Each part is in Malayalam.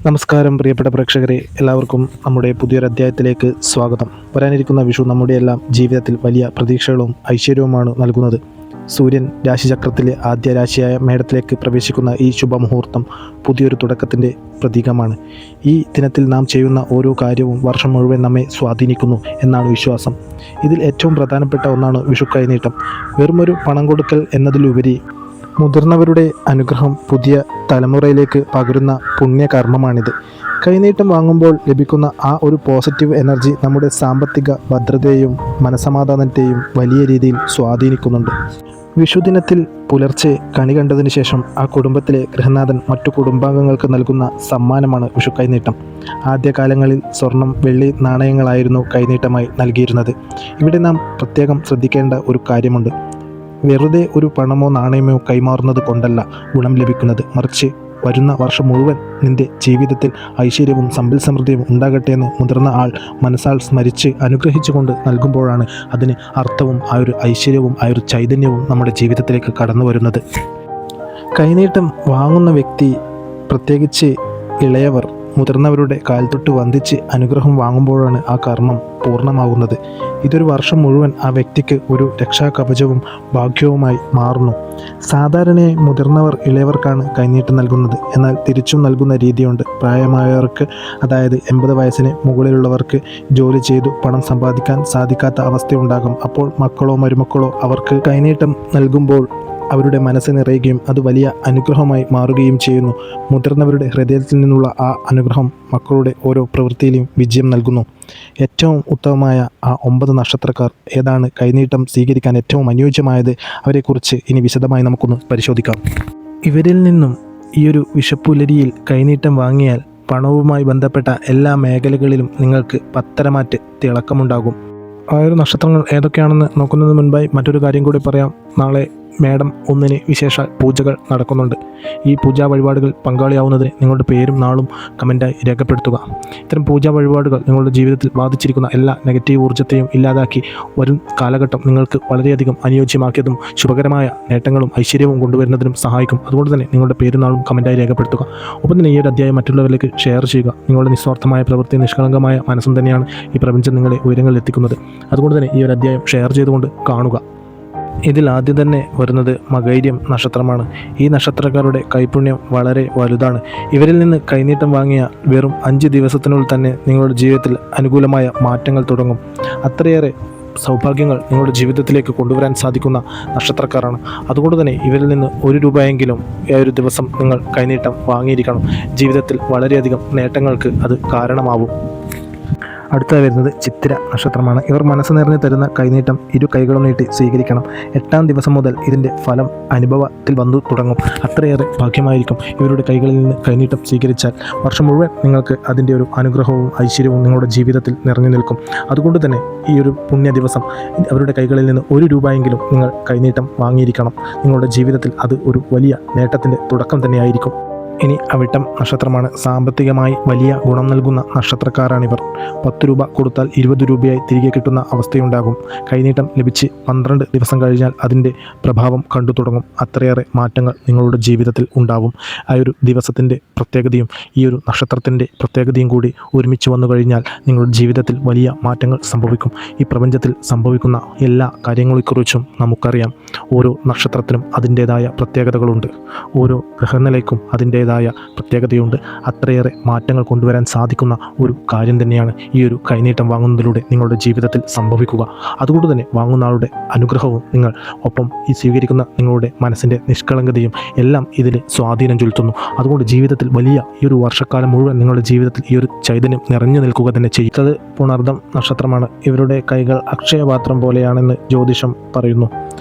നമസ്കാരം പ്രിയപ്പെട്ട പ്രേക്ഷകരെ, എല്ലാവർക്കും നമ്മുടെ പുതിയൊരു അധ്യായത്തിലേക്ക് സ്വാഗതം. വരാനിരിക്കുന്ന വിഷു നമ്മുടെ എല്ലാം ജീവിതത്തിൽ വലിയ പ്രതീക്ഷകളും ഐശ്വര്യവുമാണ് നൽകുന്നത്. സൂര്യൻ രാശിചക്രത്തിലെ ആദ്യ രാശിയായ മേടത്തിലേക്ക് പ്രവേശിക്കുന്ന ഈ ശുഭമുഹൂർത്തം പുതിയൊരു തുടക്കത്തിൻ്റെ പ്രതീകമാണ്. ഈ ദിനത്തിൽ നാം ചെയ്യുന്ന ഓരോ കാര്യവും വർഷം മുഴുവൻ നമ്മെ സ്വാധീനിക്കുന്നു എന്നാണ് വിശ്വാസം. ഇതിൽ ഏറ്റവും പ്രധാനപ്പെട്ട ഒന്നാണ് വിഷു കൈനീട്ടം. വെറുമൊരു പണം കൊടുക്കൽ എന്നതിലുപരി മുതിർന്നവരുടെ അനുഗ്രഹം പുതിയ തലമുറയിലേക്ക് പകരുന്ന പുണ്യകർമ്മമാണിത്. കൈനീട്ടം വാങ്ങുമ്പോൾ ലഭിക്കുന്ന ആ ഒരു പോസിറ്റീവ് എനർജി നമ്മുടെ സാമ്പത്തിക ഭദ്രതയെയും മനസമാധാനത്തെയും വലിയ രീതിയിൽ സ്വാധീനിക്കുന്നുണ്ട്. വിഷുദിനത്തിൽ പുലർച്ചെ കണി കണ്ടതിന് ശേഷം ആ കുടുംബത്തിലെ ഗൃഹനാഥൻ മറ്റു കുടുംബാംഗങ്ങൾക്ക് നൽകുന്ന സമ്മാനമാണ് വിഷു കൈനീട്ടം. ആദ്യകാലങ്ങളിൽ സ്വർണം, വെള്ളി നാണയങ്ങളായിരുന്നു കൈനീട്ടമായി നൽകിയിരുന്നത്. ഇവിടെ നാം പ്രത്യേകം ശ്രദ്ധിക്കേണ്ട ഒരു കാര്യമുണ്ട്. വെറുതെ ഒരു പണമോ നാണയമോ കൈമാറുന്നത് കൊണ്ടല്ല ഗുണം ലഭിക്കുന്നത്, മറിച്ച് വരുന്ന വർഷം മുഴുവൻ നിന്റെ ജീവിതത്തിൽ ഐശ്വര്യവും സമ്പൽ സമൃദ്ധിയും ഉണ്ടാകട്ടെ എന്ന് മുതിർന്ന ആൾ മനസ്സാൽ സ്മരിച്ച് അനുഗ്രഹിച്ചുകൊണ്ട് നൽകുമ്പോഴാണ് അതിന് അർത്ഥവും ആ ഒരു ഐശ്വര്യവും ആ ഒരു ചൈതന്യവും നമ്മുടെ ജീവിതത്തിലേക്ക് കടന്നു വരുന്നത്. കൈനീട്ടം വാങ്ങുന്ന വ്യക്തി, പ്രത്യേകിച്ച് ഇളയവർ, മുതിർന്നവരുടെ കാൽത്തൊട്ട് വന്ദിച്ച് അനുഗ്രഹം വാങ്ങുമ്പോഴാണ് ആ കർമ്മം പൂർണ്ണമാകുന്നത്. ഇതൊരു വർഷം മുഴുവൻ ആ വ്യക്തിക്ക് ഒരു രക്ഷാകവചവും ഭാഗ്യവുമായി മാറുന്നു. സാധാരണയായി മുതിർന്നവർ ഇളയവർക്കാണ് കൈനീട്ടം നൽകുന്നത്. എന്നാൽ തിരിച്ചും നൽകുന്ന രീതിയുണ്ട്. പ്രായമായവർക്ക്, അതായത് 80 വയസ്സിന് മുകളിലുള്ളവർക്ക് ജോലി ചെയ്തു പണം സമ്പാദിക്കാൻ സാധിക്കാത്ത അവസ്ഥയുണ്ടാകും. അപ്പോൾ മക്കളോ മരുമക്കളോ അവർക്ക് കൈനീട്ടം നൽകുമ്പോൾ അവരുടെ മനസ്സ് നിറയുകയും അത് വലിയ അനുഗ്രഹമായി മാറുകയും ചെയ്യുന്നു. മുതിർന്നവരുടെ ഹൃദയത്തിൽ നിന്നുള്ള ആ അനുഗ്രഹം മക്കളുടെ ഓരോ പ്രവൃത്തിയിലും വിജയം നൽകുന്നു. ഏറ്റവും ഉത്തമമായ ആ 9 നക്ഷത്രക്കാർ ഏതാണ്, കൈനീട്ടം സ്വീകരിക്കാൻ ഏറ്റവും അനുയോജ്യമായത്, അവരെക്കുറിച്ച് ഇനി വിശദമായി നമുക്കൊന്ന് പരിശോധിക്കാം. ഇവരിൽ നിന്നും ഈയൊരു വിഷപ്പുലരിയിൽ കൈനീട്ടം വാങ്ങിയാൽ പണവുമായി ബന്ധപ്പെട്ട എല്ലാ മേഖലകളിലും നിങ്ങൾക്ക് പത്തരമാറ്റ് തിളക്കമുണ്ടാകും. ആ ഒരു നക്ഷത്രങ്ങൾ ഏതൊക്കെയാണെന്ന് നോക്കുന്നതിന് മുൻപായി മറ്റൊരു കാര്യം കൂടി പറയാം. നാളെ മേടം 1 വിശേഷ പൂജകൾ നടക്കുന്നുണ്ട്. ഈ പൂജാ വഴിപാടുകൾ പങ്കാളിയാവുന്നതിന് നിങ്ങളുടെ പേരും നാളും കമൻറ്റായി രേഖപ്പെടുത്തുക. ഇത്തരം പൂജാ വഴിപാടുകൾ നിങ്ങളുടെ ജീവിതത്തിൽ ബാധിച്ചിരിക്കുന്ന എല്ലാ നെഗറ്റീവ് ഊർജ്ജത്തെയും ഇല്ലാതാക്കി വരും കാലഘട്ടം നിങ്ങൾക്ക് വളരെയധികം അനുയോജ്യമാക്കിയതും ശുഭകരമായ നേട്ടങ്ങളും ഐശ്വര്യവും കൊണ്ടുവരുന്നതിനും സഹായിക്കും. അതുകൊണ്ട് തന്നെ നിങ്ങളുടെ പേരും നാളും കമൻറ്റായി രേഖപ്പെടുത്തുക. ഒപ്പം തന്നെ ഈ ഒരു അധ്യായം മറ്റുള്ളവരിലേക്ക് ഷെയർ ചെയ്യുക. നിങ്ങളുടെ നിസ്വാർത്ഥമായ പ്രവൃത്തി, നിഷ്കളങ്കമായ മനസ്സും തന്നെയാണ് ഈ പ്രപഞ്ചം നിങ്ങളെ ഉയരങ്ങളിൽ എത്തിക്കുന്നത്. അതുകൊണ്ട് തന്നെ ഈ ഒരു അധ്യായം ഷെയർ ചെയ്തുകൊണ്ട് കാണുക. ഇതിൽ ആദ്യം തന്നെ വരുന്നത് മകൈര്യം നക്ഷത്രമാണ്. ഈ നക്ഷത്രക്കാരുടെ കൈപുണ്യം വളരെ വലുതാണ്. ഇവരിൽ നിന്ന് കൈനീട്ടം വാങ്ങിയ വെറും 5 ദിവസത്തിനുള്ളിൽ തന്നെ നിങ്ങളുടെ ജീവിതത്തിൽ അനുകൂലമായ മാറ്റങ്ങൾ തുടങ്ങും. അത്രയേറെ സൗഭാഗ്യങ്ങൾ നിങ്ങളുടെ ജീവിതത്തിലേക്ക് കൊണ്ടുവരാൻ സാധിക്കുന്ന നക്ഷത്രക്കാരാണ്. അതുകൊണ്ട് തന്നെ ഇവരിൽ നിന്ന് 1 രൂപയെങ്കിലും ഒരു ദിവസം നിങ്ങൾ കൈനീട്ടം വാങ്ങിയിരിക്കണം. ജീവിതത്തിൽ വളരെയധികം നേട്ടങ്ങൾക്ക് അത് കാരണമാവും. അടുത്തത് വരുന്നത് ചിത്തിര നക്ഷത്രമാണ്. ഇവർ മനസ്സ് നിറഞ്ഞു തരുന്ന കൈനീട്ടം 2 കൈകളും നീട്ടി സ്വീകരിക്കണം. 8ാം ദിവസം മുതൽ ഇതിൻ്റെ ഫലം അനുഭവത്തിൽ വന്നു തുടങ്ങും. അത്രയേറെ ഭാഗ്യമായിരിക്കും ഇവരുടെ കൈകളിൽ നിന്ന് കൈനീട്ടം സ്വീകരിച്ചാൽ. വർഷം മുഴുവൻ നിങ്ങൾക്ക് അതിൻ്റെ ഒരു അനുഗ്രഹവും ഐശ്വര്യവും നിങ്ങളുടെ ജീവിതത്തിൽ നിറഞ്ഞു നിൽക്കും. അതുകൊണ്ട് തന്നെ ഈ ഒരു പുണ്യ ദിവസം അവരുടെ കൈകളിൽ നിന്ന് 1 രൂപയെങ്കിലും നിങ്ങൾ കൈനീട്ടം വാങ്ങിയിരിക്കണം. നിങ്ങളുടെ ജീവിതത്തിൽ അത് ഒരു വലിയ നേട്ടത്തിൻ്റെ തുടക്കം തന്നെയായിരിക്കും. ഇനി അവിട്ടം നക്ഷത്രമാണ്. സാമ്പത്തികമായി വലിയ ഗുണം നൽകുന്ന നക്ഷത്രക്കാരാണിവർ. 10 രൂപ കൊടുത്താൽ 20 രൂപയായി തിരികെ കിട്ടുന്ന അവസ്ഥയുണ്ടാകും. കൈനീട്ടം ലഭിച്ച് 12 ദിവസം കഴിഞ്ഞാൽ അതിൻ്റെ പ്രഭാവം കണ്ടു തുടങ്ങും. അത്രയേറെ മാറ്റങ്ങൾ നിങ്ങളുടെ ജീവിതത്തിൽ ഉണ്ടാവും. ആ ഒരു ദിവസത്തിൻ്റെ പ്രത്യേകതയും ഈ ഒരു നക്ഷത്രത്തിൻ്റെ പ്രത്യേകതയും കൂടി ഒരുമിച്ച് വന്നു കഴിഞ്ഞാൽ നിങ്ങളുടെ ജീവിതത്തിൽ വലിയ മാറ്റങ്ങൾ സംഭവിക്കും. ഈ പ്രപഞ്ചത്തിൽ സംഭവിക്കുന്ന എല്ലാ കാര്യങ്ങളെക്കുറിച്ചും നമുക്കറിയാം. ഓരോ നക്ഷത്രത്തിനും അതിൻ്റേതായ പ്രത്യേകതകളുണ്ട്. ഓരോ ഗ്രഹനിലയ്ക്കും അതിൻ്റേതായ പ്രത്യേകതയുണ്ട്. അത്രയേറെ മാറ്റങ്ങൾ കൊണ്ടുവരാൻ സാധിക്കുന്ന ഒരു കാര്യം തന്നെയാണ് ഈ ഒരു കൈനീട്ടം വാങ്ങുന്നതിലൂടെ നിങ്ങളുടെ ജീവിതത്തിൽ സംഭവിക്കുക. അതുകൊണ്ട് തന്നെ വാങ്ങുന്ന ആളുടെ അനുഗ്രഹവും നിങ്ങൾ, ഒപ്പം ഈ സ്വീകരിക്കുന്ന നിങ്ങളുടെ മനസ്സിൻ്റെ നിഷ്കളങ്കതയും എല്ലാം ഇതിൽ സ്വാധീനം ചെലുത്തുന്നു. അതുകൊണ്ട് ജീവിതത്തിൽ വലിയ ഈ ഒരു വർഷക്കാലം മുഴുവൻ നിങ്ങളുടെ ജീവിതത്തിൽ ഈ ഒരു ചൈതന്യം നിറഞ്ഞു നിൽക്കുക തന്നെ ചെയ്യുന്നത്. പുണർദം നക്ഷത്രമാണ്. ഇവരുടെ കൈകൾ അക്ഷയപാത്രം പോലെയാണെന്ന് ജ്യോതിഷം പറയുന്നു.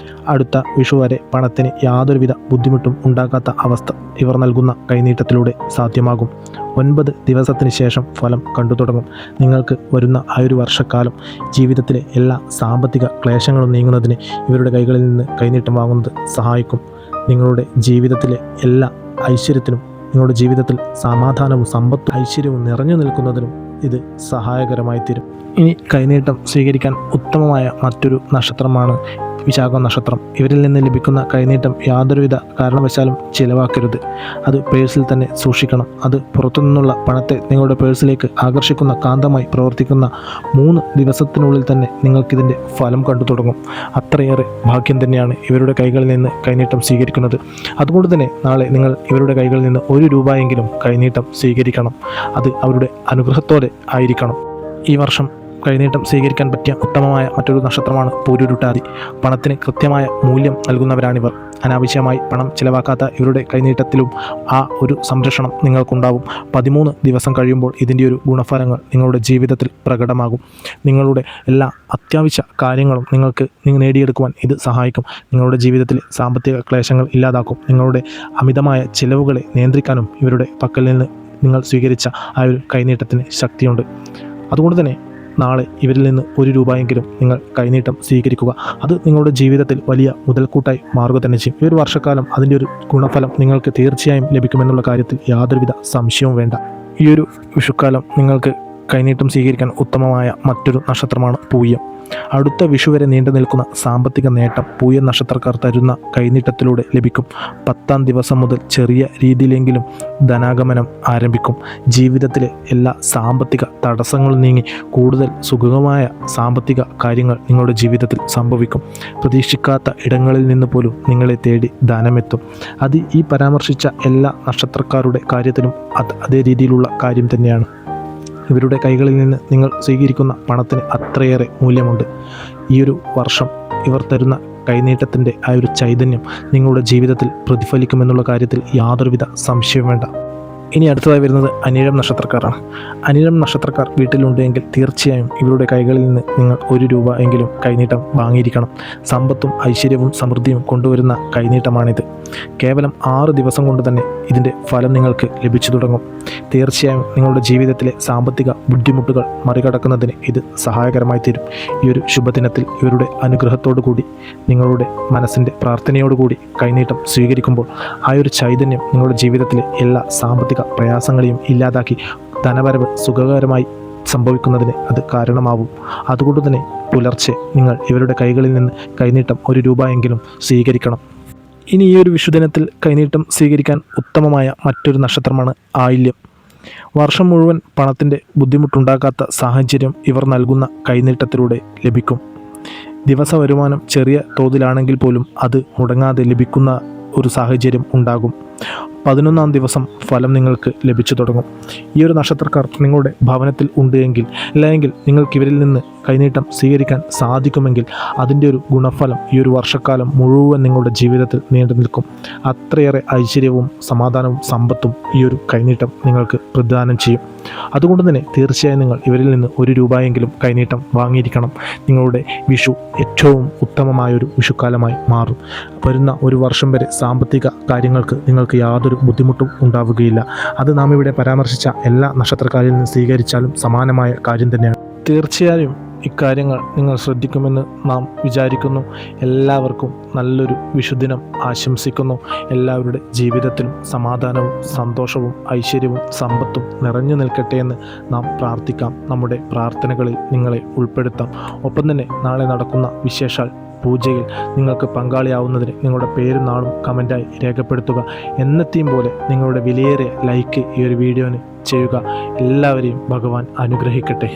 അടുത്ത വിഷു വരെ പണത്തിന് യാതൊരുവിധ ബുദ്ധിമുട്ടും ഉണ്ടാകാത്ത അവസ്ഥ ഇവർ നൽകുന്ന കൈനീട്ടത്തിലൂടെ സാധ്യമാകും. 9 ദിവസത്തിന് ശേഷം ഫലം കണ്ടു തുടങ്ങും. നിങ്ങൾക്ക് വരുന്ന ആ ഒരു വർഷക്കാലം ജീവിതത്തിലെ എല്ലാ സാമ്പത്തിക ക്ലേശങ്ങളും നീങ്ങുന്നതിന് ഇവരുടെ കൈകളിൽ നിന്ന് കൈനീട്ടം വാങ്ങുന്നത് സഹായിക്കും. നിങ്ങളുടെ ജീവിതത്തിലെ എല്ലാ ഐശ്വര്യത്തിനും, നിങ്ങളുടെ ജീവിതത്തിൽ സമാധാനവും സമ്പത്തും ഐശ്വര്യവും നിറഞ്ഞു നിൽക്കുന്നതിനും ഇത് സഹായകരമായി തീരും. ഇനി കൈനീട്ടം സ്വീകരിക്കാൻ ഉത്തമമായ മറ്റൊരു നക്ഷത്രമാണ് വിശാഖം നക്ഷത്രം. ഇവരിൽ നിന്ന് ലഭിക്കുന്ന കൈനീട്ടം യാതൊരുവിധ കാരണവശാലും ചിലവാക്കരുത്. അത് പേഴ്സിൽ തന്നെ സൂക്ഷിക്കണം. അത് പുറത്തുനിന്നുള്ള പണത്തെ നിങ്ങളുടെ പേഴ്സിലേക്ക് ആകർഷിക്കുന്ന കാന്തമായി പ്രവർത്തിക്കുന്ന 3 ദിവസത്തിനുള്ളിൽ തന്നെ നിങ്ങൾക്കിതിൻ്റെ ഫലം കണ്ടു തുടങ്ങും. അത്രയേറെ ഭാഗ്യം തന്നെയാണ് ഇവരുടെ കൈകളിൽ നിന്ന് കൈനീട്ടം സ്വീകരിക്കുന്നത്. അതുകൊണ്ട് തന്നെ നാളെ നിങ്ങൾ ഇവരുടെ കൈകളിൽ നിന്ന് 1 രൂപയെങ്കിലും കൈനീട്ടം സ്വീകരിക്കണം. അത് അവരുടെ അനുഗ്രഹത്തോടെ ആയിരിക്കണം. ഈ വർഷം കൈനീട്ടം സ്വീകരിക്കാൻ പറ്റിയ ഉത്തമമായ മറ്റൊരു നക്ഷത്രമാണ് പൂരുരുട്ടാതി. പണത്തിന് കൃത്യമായ മൂല്യം നൽകുന്നവരാണിവർ. അനാവശ്യമായി പണം ചിലവാക്കാത്ത ഇവരുടെ കൈനീട്ടത്തിലും ആ ഒരു സംരക്ഷണം നിങ്ങൾക്കുണ്ടാവും. 13 ദിവസം കഴിയുമ്പോൾ ഇതിൻ്റെ ഒരു ഗുണഫലങ്ങൾ നിങ്ങളുടെ ജീവിതത്തിൽ പ്രകടമാകും. നിങ്ങളുടെ എല്ലാ അത്യാവശ്യ കാര്യങ്ങളും നിങ്ങൾക്ക് നേടിയെടുക്കുവാൻ ഇത് സഹായിക്കും. നിങ്ങളുടെ ജീവിതത്തിൽ സാമ്പത്തിക ക്ലേശങ്ങൾ ഇല്ലാതാക്കും. നിങ്ങളുടെ അമിതമായ ചിലവുകളെ നിയന്ത്രിക്കാനും ഇവരുടെ പക്കൽ നിന്ന് നിങ്ങൾ സ്വീകരിച്ച ആ ഒരു കൈനീട്ടത്തിന് ശക്തിയുണ്ട്. അതുകൊണ്ട് തന്നെ നാളെ ഇവരിൽ നിന്ന് 1 രൂപയെങ്കിലും നിങ്ങൾ കൈനീട്ടം സ്വീകരിക്കുക. അത് നിങ്ങളുടെ ജീവിതത്തിൽ വലിയ മുതൽക്കൂട്ടായി മാറുക തന്നെ ചെയ്യും. ഈ ഒരു വർഷക്കാലം അതിൻ്റെ ഒരു ഗുണഫലം നിങ്ങൾക്ക് തീർച്ചയായും ലഭിക്കുമെന്നുള്ള കാര്യത്തിൽ യാതൊരുവിധ സംശയവും വേണ്ട. ഈ ഒരു വിഷുക്കാലം നിങ്ങൾക്ക് കൈനീട്ടം സ്വീകരിക്കാൻ ഉത്തമമായ മറ്റൊരു നക്ഷത്രമാണ് പൂയം. അടുത്ത വിഷു വരെ നീണ്ടു നിൽക്കുന്ന സാമ്പത്തിക നേട്ടം പൂയം നക്ഷത്രക്കാർ തരുന്ന കൈനീട്ടത്തിലൂടെ ലഭിക്കും. 10ാം ദിവസം മുതൽ ചെറിയ രീതിയിലെങ്കിലും ധനാഗമനം ആരംഭിക്കും. ജീവിതത്തിലെ എല്ലാ സാമ്പത്തിക തടസ്സങ്ങളും നീങ്ങി കൂടുതൽ സുഗമമായ സാമ്പത്തിക കാര്യങ്ങൾ നിങ്ങളുടെ ജീവിതത്തിൽ സംഭവിക്കും. പ്രതീക്ഷിക്കാത്ത ഇടങ്ങളിൽ നിന്ന് പോലും നിങ്ങളെ തേടി ധനമെത്തും. അത് ഈ പരാമർശിച്ച എല്ലാ നക്ഷത്രക്കാരുടെ കാര്യത്തിലും അതേ രീതിയിലുള്ള കാര്യം തന്നെയാണ്. ഇവരുടെ കൈകളിൽ നിന്ന് നിങ്ങൾ സ്വീകരിക്കുന്ന പണത്തിന് അത്രയേറെ മൂല്യമുണ്ട്. ഈ ഒരു വർഷം ഇവർ തരുന്ന കൈനീട്ടത്തിൻ്റെ ആ ഒരു ചൈതന്യം നിങ്ങളുടെ ജീവിതത്തിൽ പ്രതിഫലിക്കുമെന്നുള്ള കാര്യത്തിൽ യാതൊരുവിധ സംശയവും വേണ്ട. ഇനി അടുത്തതായി വരുന്നത് അനിഴം നക്ഷത്രക്കാരാണ്. അനിഴം നക്ഷത്രക്കാർ വീട്ടിലുണ്ടെങ്കിൽ തീർച്ചയായും ഇവരുടെ കൈകളിൽ നിന്ന് നിങ്ങൾ 1 രൂപ എങ്കിലും കൈനീട്ടം വാങ്ങിയിരിക്കണം. സമ്പത്തും ഐശ്വര്യവും സമൃദ്ധിയും കൊണ്ടുവരുന്ന കൈനീട്ടമാണിത്. കേവലം 6 ദിവസം കൊണ്ട് തന്നെ ഇതിൻ്റെ ഫലം നിങ്ങൾക്ക് ലഭിച്ചു തുടങ്ങും. തീർച്ചയായും നിങ്ങളുടെ ജീവിതത്തിലെ സാമ്പത്തിക ബുദ്ധിമുട്ടുകൾ മറികടക്കുന്നതിന് ഇത് സഹായകരമായി തീരും. ഈ ഒരു ശുഭദിനത്തിൽ ഇവരുടെ അനുഗ്രഹത്തോടു കൂടി നിങ്ങളുടെ മനസ്സിൻ്റെ പ്രാർത്ഥനയോടുകൂടി കൈനീട്ടം സ്വീകരിക്കുമ്പോൾ ആ ഒരു ചൈതന്യം നിങ്ങളുടെ ജീവിതത്തിലെ എല്ലാ സാമ്പത്തിക പ്രയാസങ്ങളെയും ഇല്ലാതാക്കി ധനവരവ് സുഖകരമായി സംഭവിക്കുന്നതിന് അത് കാരണമാവും. അതുകൊണ്ട് തന്നെ പുലർച്ചെ നിങ്ങൾ ഇവരുടെ കൈകളിൽ നിന്ന് കൈനീട്ടം 1 രൂപയെങ്കിലും സ്വീകരിക്കണം. ഇനി ഈ ഒരു വിഷുദിനത്തിൽ കൈനീട്ടം സ്വീകരിക്കാൻ ഉത്തമമായ മറ്റൊരു നക്ഷത്രമാണ് ആയില്യം. വർഷം മുഴുവൻ പണത്തിൻ്റെ ബുദ്ധിമുട്ടുണ്ടാക്കാത്ത സാഹചര്യം ഇവർ നൽകുന്ന കൈനീട്ടത്തിലൂടെ ലഭിക്കും. ദിവസ വരുമാനം ചെറിയ തോതിലാണെങ്കിൽ പോലും അത് മുടങ്ങാതെ ലഭിക്കുന്ന ഒരു സാഹചര്യം ഉണ്ടാകും. 11ാം ദിവസം ഫലം നിങ്ങൾക്ക് ലഭിച്ചു തുടങ്ങും. ഈ ഒരു നക്ഷത്രക്കാർ നിങ്ങളുടെ ഭവനത്തിൽ ഉണ്ട് എങ്കിൽ അല്ലെങ്കിൽ നിങ്ങൾക്ക് ഇവരിൽ നിന്ന് കൈനീട്ടം സ്വീകരിക്കാൻ സാധിക്കുമെങ്കിൽ അതിൻ്റെ ഒരു ഗുണഫലം ഈ ഒരു വർഷക്കാലം മുഴുവൻ നിങ്ങളുടെ ജീവിതത്തിൽ നീണ്ടു നിൽക്കും. അത്രയേറെ ഐശ്വര്യവും സമാധാനവും സമ്പത്തും ഈ ഒരു കൈനീട്ടം നിങ്ങൾക്ക് പ്രദാനം ചെയ്യും. അതുകൊണ്ട് തന്നെ തീർച്ചയായും നിങ്ങൾ ഇവരിൽ നിന്ന് 1 രൂപയെങ്കിലും കൈനീട്ടം വാങ്ങിയിരിക്കണം. നിങ്ങളുടെ വിഷു ഏറ്റവും ഉത്തമമായൊരു വിഷുക്കാലമായി മാറും. വരുന്ന ഒരു വർഷം വരെ സാമ്പത്തിക കാര്യങ്ങൾക്ക് നിങ്ങൾക്ക് യാതൊരു ബുദ്ധിമുട്ടും ഉണ്ടാവുകയില്ല. അത് നാം ഇവിടെ പരാമർശിച്ച എല്ലാ നക്ഷത്രക്കാരിൽ നിന്ന് സ്വീകരിച്ചാലും സമാനമായ കാര്യം തന്നെയാണ്. തീർച്ചയായും ഇക്കാര്യങ്ങൾ നിങ്ങൾ ശ്രദ്ധിക്കുമെന്ന് നാം വിചാരിക്കുന്നു. എല്ലാവർക്കും നല്ലൊരു വിഷുദിനം ആശംസിക്കുന്നു. എല്ലാവരുടെ ജീവിതത്തിലും സമാധാനവും സന്തോഷവും ഐശ്വര്യവും സമ്പത്തും നിറഞ്ഞു നിൽക്കട്ടെ എന്ന് നാം പ്രാർത്ഥിക്കാം. നമ്മുടെ പ്രാർത്ഥനകളിൽ നിങ്ങളെ ഉൾപ്പെടുത്താം. ഒപ്പം തന്നെ നാളെ നടക്കുന്ന വിശേഷാൽ പൂജയിൽ നിങ്ങൾക്ക് പങ്കാളിയാവുന്നതിന് നിങ്ങളുടെ പേരും നാളും കമൻറ്റായി രേഖപ്പെടുത്തുക. എന്നത്തെയും പോലെ നിങ്ങളുടെ വിലയേറിയ ലൈക്ക് ഈ ഒരു വീഡിയോന് ചെയ്യുക. എല്ലാവരെയും ഭഗവാൻ അനുഗ്രഹിക്കട്ടെ.